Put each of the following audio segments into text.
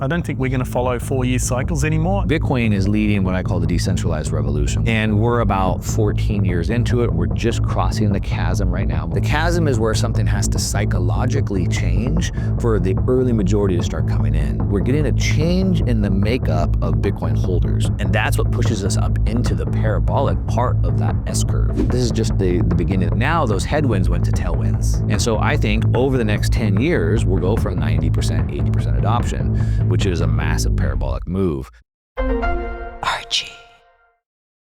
I don't think we're going to follow 4-year cycles anymore. Bitcoin is leading what I call the decentralized revolution. And we're about 14 years into it. We're just crossing the chasm right now. The chasm is where something has to psychologically change for the early majority to start coming in. We're getting a change in the makeup of Bitcoin holders. And that's what pushes us up into the parabolic part of that S-curve. This is just the beginning. Now those headwinds went to tailwinds. And so I think over the next 10 years, we'll go from 90%, 80% adoption, which is a massive parabolic move. Archie.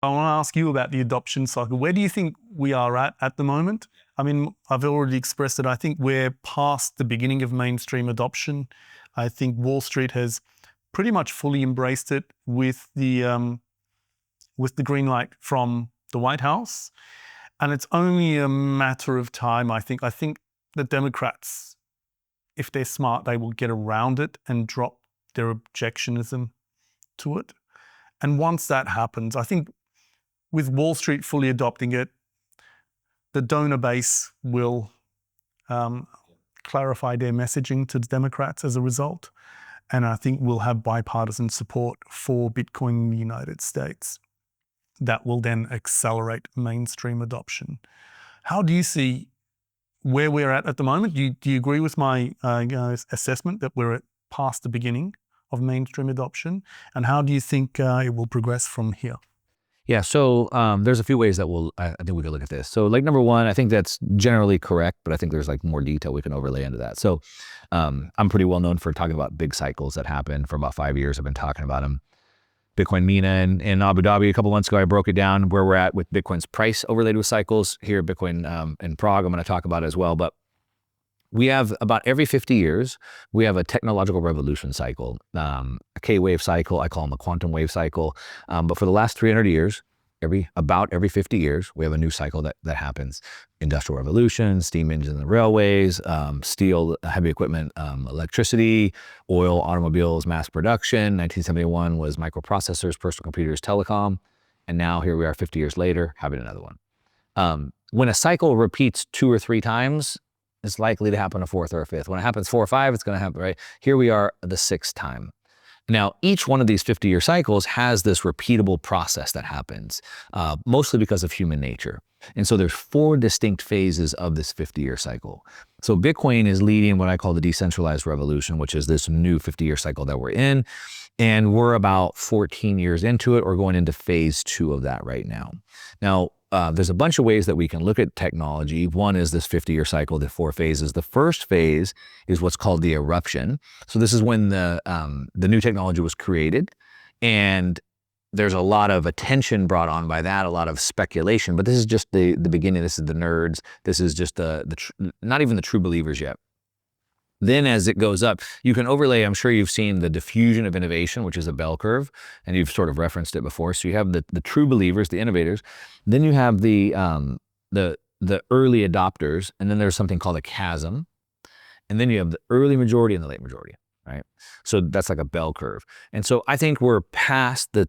I want to ask you about the adoption cycle. Where do you think we are at the moment? I mean, I've already expressed it. I think we're past the beginning of mainstream adoption. I think Wall Street has pretty much fully embraced it with the green light from the White House. And it's only a matter of time, I think. I think the Democrats, if they're smart, they will get around it and drop their objectionism to it. And once that happens, I think with Wall Street fully adopting it, the donor base will clarify their messaging to the Democrats as a result. And I think we'll have bipartisan support for Bitcoin in the United States. That will then accelerate mainstream adoption. How do you see where we're at the moment? Do you agree with my assessment that we're past the beginning of mainstream adoption? And how do you think it will progress from here? Yeah, so there's a few ways that I think we could look at this. So like number one, I think that's generally correct, but I think there's like more detail we can overlay into that. So I'm pretty well known for talking about big cycles that happen. For about 5 years, I've been talking about them. Bitcoin Mina in Abu Dhabi a couple months ago, I broke it down where we're at with Bitcoin's price overlaid with cycles. Here, Bitcoin in Prague, I'm going to talk about it as well. But we have about every 50 years, we have a technological revolution cycle, a K-wave cycle. I call them a quantum wave cycle. But for the last 300 years, about every 50 years, we have a new cycle that happens. Industrial revolution, steam engines and railways, steel, heavy equipment, electricity, oil, automobiles, mass production. 1971 was microprocessors, personal computers, telecom. And now here we are 50 years later, having another one. When a cycle repeats 2 or 3 times, it's likely to happen a 4th or a 5th. When it happens 4 or 5, it's going to happen, right? Here we are the 6th time. Now, each one of these 50-year cycles has this repeatable process that happens, mostly because of human nature. And so there's 4 distinct phases of this 50-year cycle. So Bitcoin is leading what I call the decentralized revolution, which is this new 50-year cycle that we're in. And we're about 14 years into it, or going into phase 2 of that right now. Now, there's a bunch of ways that we can look at technology. One is this 50-year cycle, the 4 phases. The first phase is what's called the eruption. So this is when the new technology was created, and there's a lot of attention brought on by that, a lot of speculation. But this is just the beginning. This is the nerds. This is just not even the true believers yet. Then as it goes up, you can overlay, I'm sure you've seen the diffusion of innovation, which is a bell curve, and you've sort of referenced it before. So you have the true believers, the innovators. Then you have the early adopters, and then there's something called a chasm. And then you have the early majority and the late majority, right? So that's like a bell curve. And so I think we're past the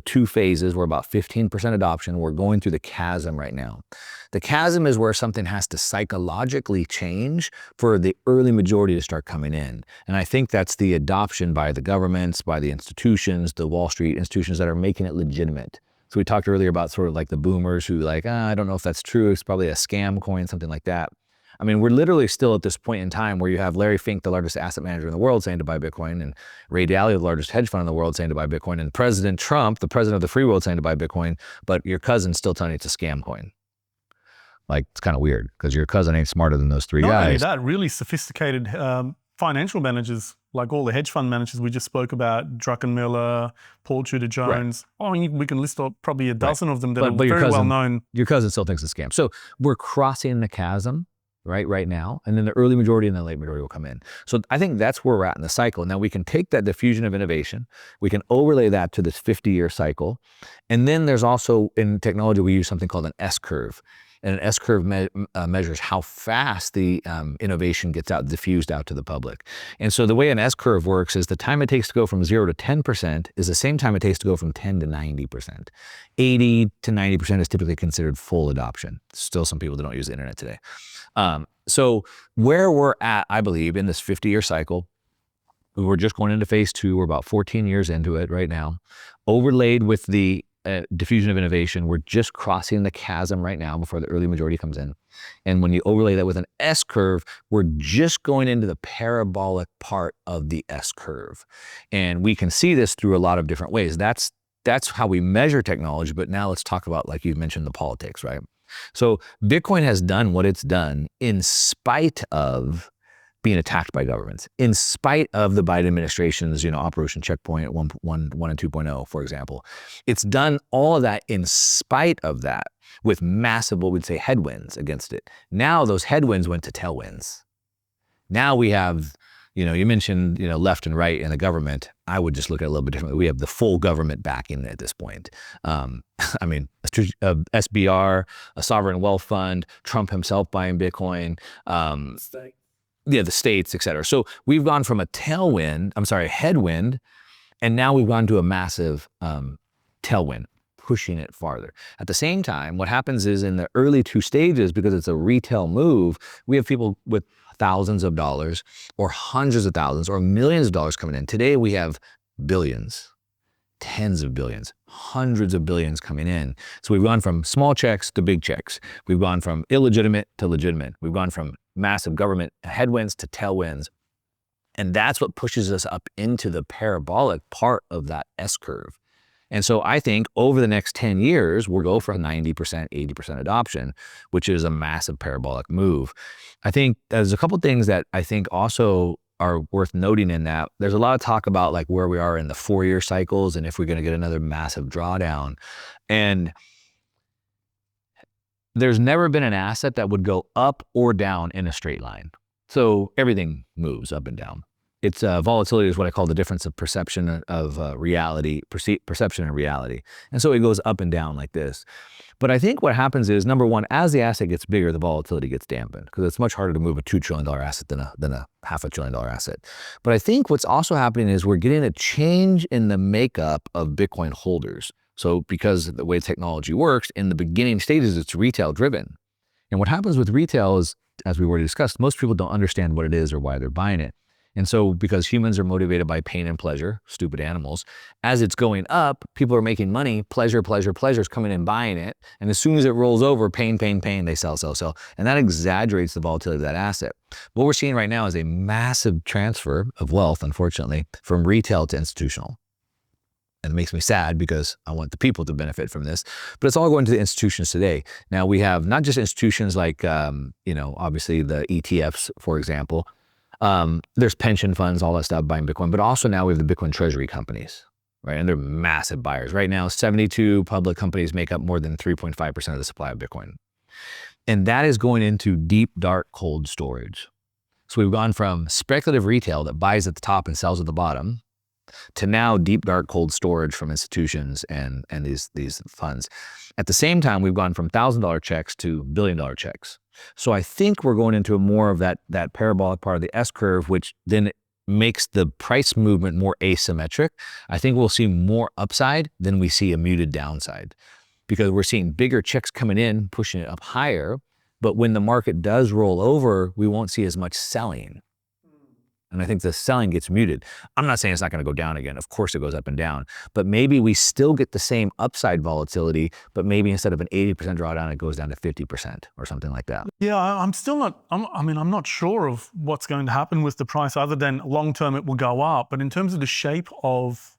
2 phases. We're about 15% adoption. We're going through the chasm right now. The chasm is where something has to psychologically change for the early majority to start coming in. And I think that's the adoption by the governments, by the institutions, the Wall Street institutions that are making it legitimate. So we talked earlier about sort of like the boomers who like, I don't know if that's true. It's probably a scam coin, something like that. I mean, we're literally still at this point in time where you have Larry Fink, the largest asset manager in the world, saying to buy Bitcoin, and Ray Dalio, the largest hedge fund in the world, saying to buy Bitcoin, and President Trump, the president of the free world, saying to buy Bitcoin, but your cousin's still telling you it's a scam coin. Like, it's kind of weird because your cousin ain't smarter than those 3 guys. Not only that, really sophisticated financial managers, like all the hedge fund managers we just spoke about, Druckenmiller, Paul Tudor Jones. Right. I mean, we can list off probably a dozen of them that are very well known. Your cousin still thinks it's a scam. So we're crossing the chasm right now, and then the early majority and the late majority will come in. So I think that's where we're at in the cycle. Now we can take that diffusion of innovation, we can overlay that to this 50-year cycle, and then there's also, in technology, we use something called an S-curve. And an S-curve measures how fast the innovation gets diffused out to the public. And so the way an S-curve works is the time it takes to go from 0 to 10% is the same time it takes to go from 10 to 90%. 80 to 90% is typically considered full adoption. Still some people that don't use the internet today. So where we're at, I believe, in this 50-year cycle, We're just going into phase 2. We're about 14 years into it right now. Overlaid with the diffusion of innovation, we're just crossing the chasm right now before the early majority comes in. And when you overlay that with an S curve, we're just going into the parabolic part of the S curve. And we can see this through a lot of different ways. That's how we measure technology. But now let's talk about, like you mentioned, the politics, right? So Bitcoin has done what it's done in spite of being attacked by governments, in spite of the Biden administration's, Operation Checkpoint 1 and 2.0, for example. It's done all of that in spite of that, with massive, what we'd say, headwinds against it. Now those headwinds went to tailwinds. Now we have, you mentioned, left and right in the government. I would just look at it a little bit differently. We have the full government backing at this point. SBR, a sovereign wealth fund, Trump himself buying Bitcoin, the states, et cetera. So we've gone from a headwind, and now we've gone to a massive tailwind, pushing it farther. At the same time, what happens is in the early 2 stages, because it's a retail move, we have people with thousands of dollars or hundreds of thousands or millions of dollars coming in. Today we have billions, tens of billions, hundreds of billions coming in. So we've gone from small checks to big checks. We've gone from illegitimate to legitimate. We've gone from massive government headwinds to tailwinds. And that's what pushes us up into the parabolic part of that S curve. And so I think over the next 10 years, we'll go from 90%, 80% adoption, which is a massive parabolic move. I think there's a couple of things that I think also are worth noting in that. There's a lot of talk about like where we are in the 4-year cycles and if we're going to get another massive drawdown. And there's never been an asset that would go up or down in a straight line. So everything moves up and down. It's volatility is what I call the difference of perception of reality, perception and reality. And so it goes up and down like this. But I think what happens is, number one, as the asset gets bigger, the volatility gets dampened because it's much harder to move a $2 trillion asset than a $500 billion asset. But I think what's also happening is we're getting a change in the makeup of Bitcoin holders. So because of the way technology works, in the beginning stages, it's retail driven. And what happens with retail is, as we already discussed, most people don't understand what it is or why they're buying it. And so because humans are motivated by pain and pleasure, stupid animals, as it's going up, people are making money, pleasure is coming in buying it. And as soon as it rolls over, pain, they sell. And that exaggerates the volatility of that asset. What we're seeing right now is a massive transfer of wealth, unfortunately, from retail to institutional. And it makes me sad because I want the people to benefit from this, but it's all going to the institutions today. Now we have not just institutions like, obviously the ETFs, for example. There's pension funds, all that stuff buying Bitcoin, but also now we have the Bitcoin treasury companies, right? And they're massive buyers. Right now, 72 public companies make up more than 3.5% of the supply of Bitcoin. And that is going into deep, dark, cold storage. So we've gone from speculative retail that buys at the top and sells at the bottom to now deep, dark, cold storage from institutions and these funds. At the same time, we've gone from $1,000 checks to billion-dollar checks. So I think we're going into more of that parabolic part of the S curve, which then makes the price movement more asymmetric. I think we'll see more upside than we see a muted downside because we're seeing bigger checks coming in, pushing it up higher. But when the market does roll over, we won't see as much selling. And I think the selling gets muted. I'm not saying it's not going to go down again. Of course it goes up and down, but maybe we still get the same upside volatility, but maybe instead of an 80% drawdown, it goes down to 50% or something like that. Yeah, I'm not sure of what's going to happen with the price other than long-term it will go up. But in terms of the shape of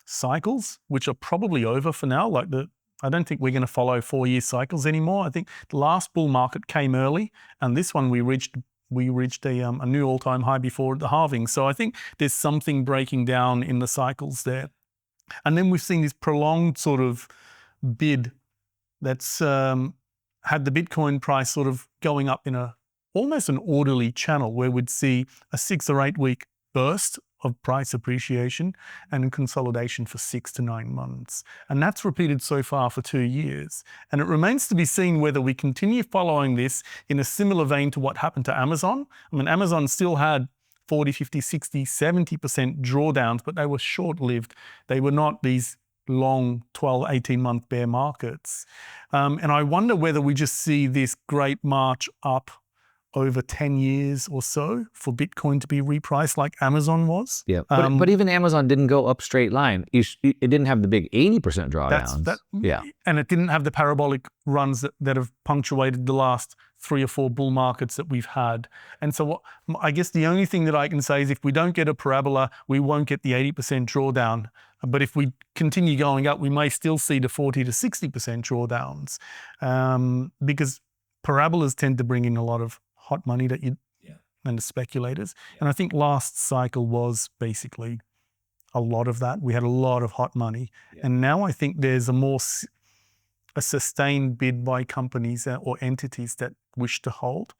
cycles, which are probably over for now, I don't think we're going to follow 4-year cycles anymore. I think the last bull market came early and this one we reached a new all-time high before the halving. So I think there's something breaking down in the cycles there. And then we've seen this prolonged sort of bid that's had the Bitcoin price sort of going up in almost an orderly channel where we'd see a 6 or 8 week burst of price appreciation and consolidation for 6 to 9 months. And that's repeated so far for 2 years. And it remains to be seen whether we continue following this in a similar vein to what happened to Amazon. I mean, Amazon still had 40, 50, 60, 70% drawdowns, but they were short-lived. They were not these long 12, 18-month bear markets. And I wonder whether we just see this great march up over 10 years or so for Bitcoin to be repriced like Amazon was. Yeah, but even Amazon didn't go up straight line. It didn't have the big 80% drawdowns. And it didn't have the parabolic runs that have punctuated the last 3 or 4 bull markets that we've had. And so I guess the only thing that I can say is if we don't get a parabola, we won't get the 80% drawdown. But if we continue going up, we may still see the 40 to 60% drawdowns because parabolas tend to bring in a lot of hot money and the speculators. And I think last cycle was basically a lot of that. We had a lot of hot money. And now I think there's a sustained bid by companies or entities that wish to hold.